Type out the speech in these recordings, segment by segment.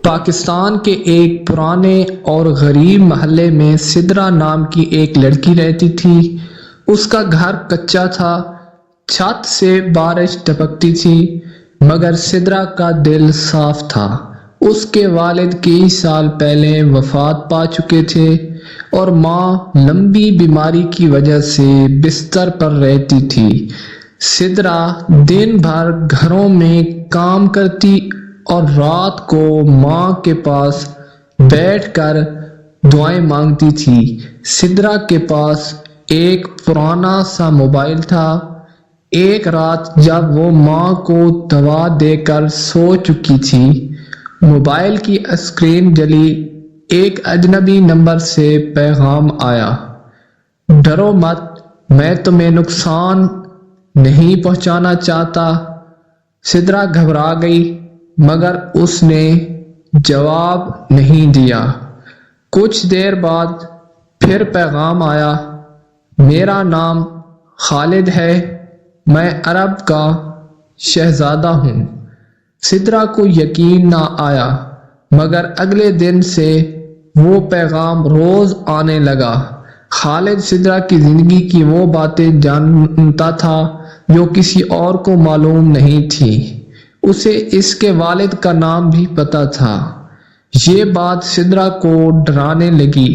پاکستان کے ایک پرانے اور غریب محلے میں سدرا نام کی ایک لڑکی رہتی تھی۔ اس کا گھر کچا تھا، چھت سے بارش ٹپکتی تھی، مگر سدرا کا دل صاف تھا۔ اس کے والد کئی سال پہلے وفات پا چکے تھے اور ماں لمبی بیماری کی وجہ سے بستر پر رہتی تھی۔ سدرا دن بھر گھروں میں کام کرتی اور رات کو ماں کے پاس بیٹھ کر دعائیں مانگتی تھی۔ سدرا کے پاس ایک پرانا سا موبائل تھا۔ ایک رات جب وہ ماں کو دوا دے کر سو چکی تھی، موبائل کی اسکرین جلی۔ ایک اجنبی نمبر سے پیغام آیا: ڈرو مت، میں تمہیں نقصان نہیں پہنچانا چاہتا۔ سدرا گھبرا گئی، مگر اس نے جواب نہیں دیا۔ کچھ دیر بعد پھر پیغام آیا: میرا نام خالد ہے، میں عرب کا شہزادہ ہوں۔ سدرا کو یقین نہ آیا، مگر اگلے دن سے وہ پیغام روز آنے لگا۔ خالد سدرا کی زندگی کی وہ باتیں جانتا تھا جو کسی اور کو معلوم نہیں تھی۔ اسے اس کے والد کا نام بھی پتہ تھا۔ یہ بات سدرا کو ڈرانے لگی۔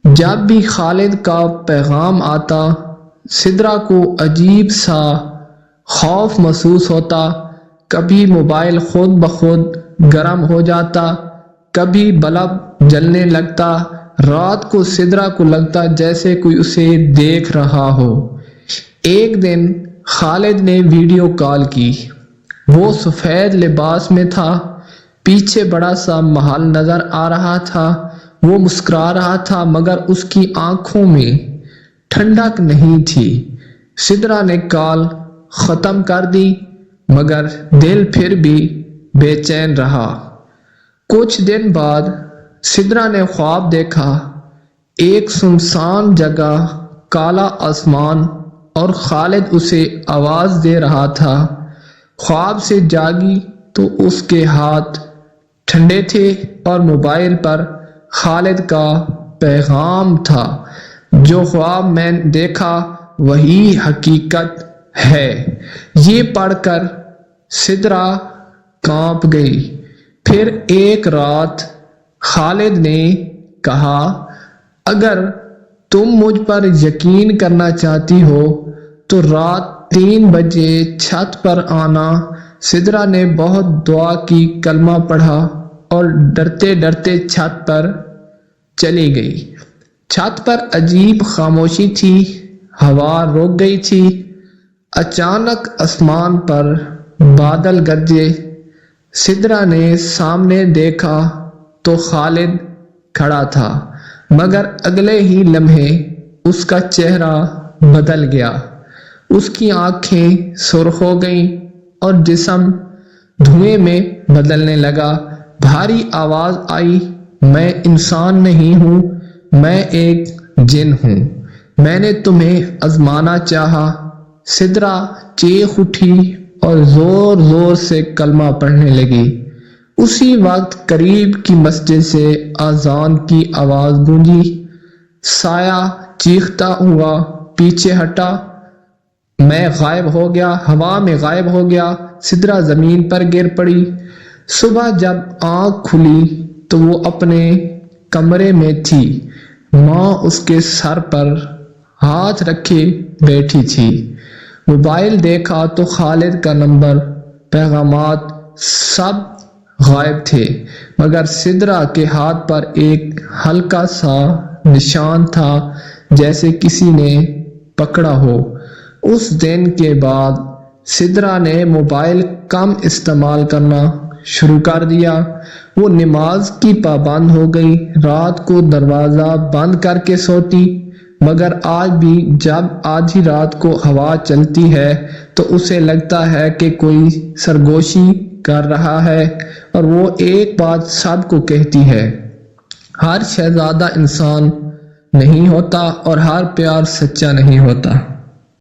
جب بھی خالد کا پیغام آتا، سدرا کو عجیب سا خوف محسوس ہوتا۔ کبھی موبائل خود بخود گرم ہو جاتا، کبھی بلب جلنے لگتا۔ رات کو سدرا کو لگتا جیسے کوئی اسے دیکھ رہا ہو۔ ایک دن خالد نے ویڈیو کال کی۔ وہ سفید لباس میں تھا، پیچھے بڑا سا محل نظر آ رہا تھا۔ وہ مسکرا رہا تھا، مگر اس کی آنکھوں میں ٹھنڈک نہیں تھی۔ سدرا نے کال ختم کر دی، مگر دل پھر بھی بے چین رہا۔ کچھ دن بعد سدرا نے خواب دیکھا۔ ایک سنسان جگہ، کالا آسمان، اور خالد اسے آواز دے رہا تھا۔ خواب سے جاگی تو اس کے ہاتھ ٹھنڈے تھے اور موبائل پر خالد کا پیغام تھا: جو خواب میں دیکھا وہی حقیقت ہے۔ یہ پڑھ کر سدرا کانپ گئی۔ پھر ایک رات خالد نے کہا: اگر تم مجھ پر یقین کرنا چاہتی ہو تو رات 3 بجے چھت پر آنا۔ سدرا نے بہت دعا کی، کلمہ پڑھا اور ڈرتے ڈرتے چھت پر چلی گئی۔ چھت پر عجیب خاموشی تھی، ہوا رک گئی تھی۔ اچانک آسمان پر بادل گرجے۔ سدرا نے سامنے دیکھا تو خالد کھڑا تھا، مگر اگلے ہی لمحے اس کا چہرہ بدل گیا۔ اس کی آنکھیں سرخ ہو گئیں اور جسم دھوئیں میں بدلنے لگا۔ بھاری آواز آئی: میں انسان نہیں ہوں، میں ایک جن ہوں، میں نے تمہیں آزمانا چاہا۔ سدرا چیخ اٹھی اور زور زور سے کلمہ پڑھنے لگی۔ اسی وقت قریب کی مسجد سے اذان کی آواز گونجی۔ سایہ چیختا ہوا پیچھے ہٹا، میں غائب ہو گیا، ہوا میں غائب ہو گیا۔ سدرا زمین پر گر پڑی۔ صبح جب آنکھ کھلی تو وہ اپنے کمرے میں تھی۔ ماں اس کے سر پر ہاتھ رکھے بیٹھی تھی۔ موبائل دیکھا تو خالد کا نمبر، پیغامات سب غائب تھے، مگر سدرا کے ہاتھ پر ایک ہلکا سا نشان تھا، جیسے کسی نے پکڑا ہو۔ اس دن کے بعد سدرا نے موبائل کم استعمال کرنا شروع کر دیا۔ وہ نماز کی پابند ہو گئی، رات کو دروازہ بند کر کے سوتی، مگر آج بھی جب آدھی رات کو ہوا چلتی ہے تو اسے لگتا ہے کہ کوئی سرگوشی کر رہا ہے، اور وہ ایک بات سب کو کہتی ہے: ہر شہزادہ انسان نہیں ہوتا اور ہر پیار سچا نہیں ہوتا۔